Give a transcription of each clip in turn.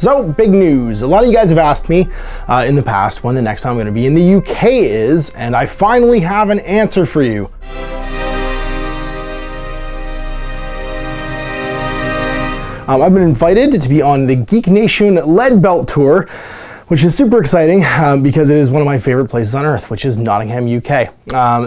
So, big news. A lot of you guys have asked me in the past when the next time I'm going to be in the UK is, and I finally have an answer for you. I've been invited to be on the Geek Nation Lead Belt Tour, which is super exciting because it is one of my favorite places on earth, which is Nottingham, UK.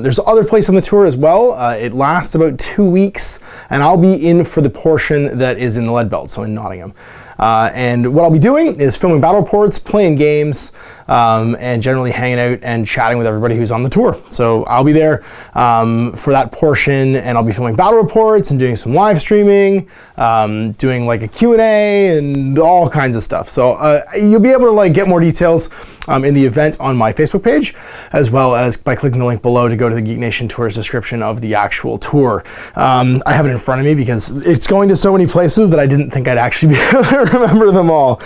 There's other places on the tour as well. It lasts about 2 weeks, and I'll be in for the portion that is in the Lead Belt, so in Nottingham. And what I'll be doing is filming battle reports, playing games, and generally hanging out and chatting with everybody who's on the tour. So I'll be there for that portion, and I'll be filming battle reports and doing some live streaming, doing like a Q&A and all kinds of stuff. So you'll be able to like get more details in the event on my Facebook page, as well as by clicking the link below to go to the Geek Nation Tour's description of the actual tour. I have it in front of me because it's going to so many places that I didn't think I'd actually be able to remember them all.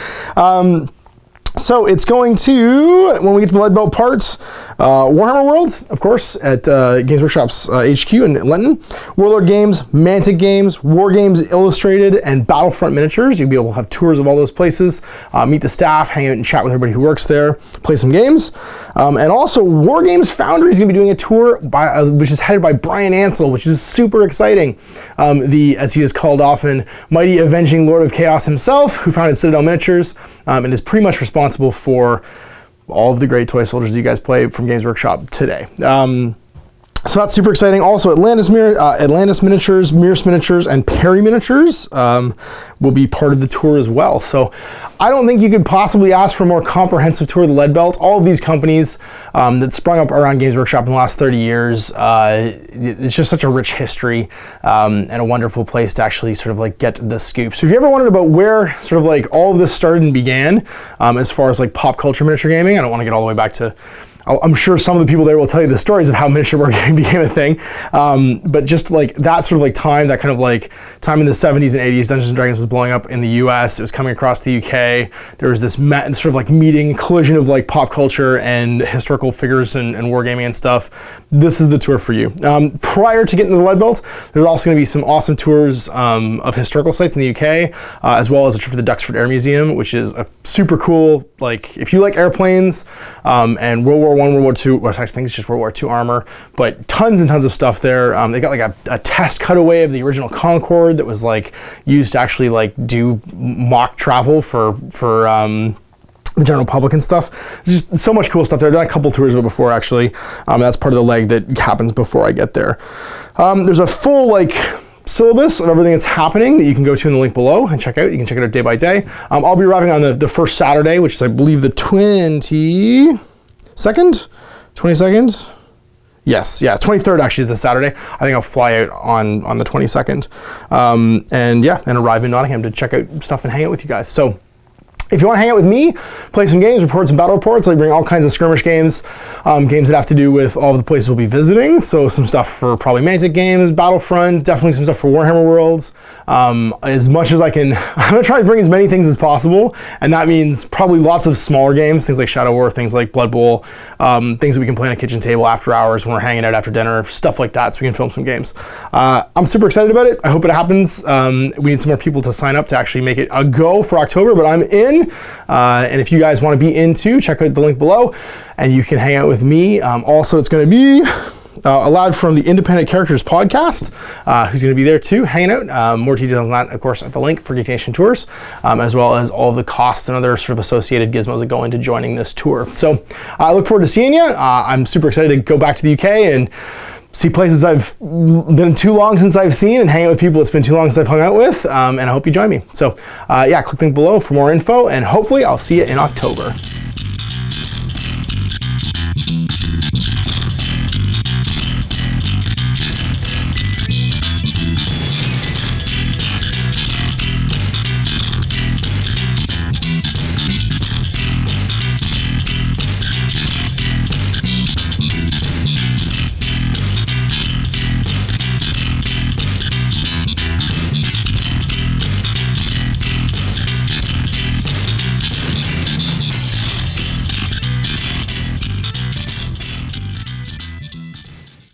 So it's going to, when we get to the Lead Belt parts, Warhammer World, of course, at Games Workshop's HQ in Lenton, Warlord Games, Mantic Games, War Games Illustrated, and Battlefront Miniatures. You'll be able to have tours of all those places, meet the staff, hang out and chat with everybody who works there, play some games. And also, War Games Foundry is going to be doing a tour which is headed by Brian Ansell, which is super exciting. As he is called often, mighty avenging Lord of Chaos himself, who founded Citadel Miniatures, and is pretty much responsible for all of the great toy soldiers you guys play from Games Workshop today. So that's super exciting. Also, Atlantis Miniatures, Mirror's Miniatures, and Perry Miniatures will be part of the tour as well. So I don't think you could possibly ask for a more comprehensive tour of the Lead Belt. All of these companies that sprung up around Games Workshop in the last 30 years, it's just such a rich history and a wonderful place to actually sort of like get the scoop. So if you ever wondered about where sort of like all of this started and began, as far as like pop culture miniature gaming, I don't want to get all the way back to, I'm sure some of the people there will tell you the stories of how miniature wargaming became a thing. But just like that sort of like time, that kind of like time in the 70s and 80s, Dungeons & Dragons was blowing up in the US. It was coming across the UK. There was this sort of like collision of like pop culture and historical figures and wargaming and stuff. This is the tour for you. Prior to getting to the Lead Belt, there's also going to be some awesome tours of historical sites in the UK, as well as a trip to the Duxford Air Museum, which is a super cool, like if you like airplanes and World War I, World War II, or I think it's just World War II armor, but tons and tons of stuff there. They got like a test cutaway of the original Concorde that was like used to actually like do mock travel for the general public and stuff. Just so much cool stuff there. I've done a couple tours of it before actually. That's part of the leg that happens before I get there. There's a full like syllabus of everything that's happening that you can go to in the link below and check out. You can check it out day by day. I'll be arriving on the first Saturday, which is I believe the 22nd? Yes, 23rd actually is the Saturday. I think I'll fly out on the 22nd. And arrive in Nottingham to check out stuff and hang out with you guys. So if you want to hang out with me, play some games, report some battle reports, I bring all kinds of skirmish games, games that have to do with all of the places we'll be visiting. So some stuff for probably Mantic Games, Battlefront, definitely some stuff for Warhammer Worlds. As much as I can, I'm going to try to bring as many things as possible. And that means probably lots of smaller games, things like Shadow War, things like Blood Bowl, things that we can play on a kitchen table after hours when we're hanging out after dinner, stuff like that, so we can film some games. I'm super excited about it. I hope it happens. We need some more people to sign up to actually make it a go for October, but I'm in. And if you guys want to be in too, check out the link below and you can hang out with me. Also, it's going to be a lad from the Independent Characters podcast who's going to be there too, hanging out. More details on that, of course, at the link for Geek Nation Tours, as well as all of the costs and other sort of associated gizmos that go into joining this tour. So I look forward to seeing you. I'm super excited to go back to the UK and see places I've been too long since I've seen and hang out with people it's been too long since I've hung out with, and I hope you join me. So yeah, click the link below for more info, and hopefully I'll see you in October.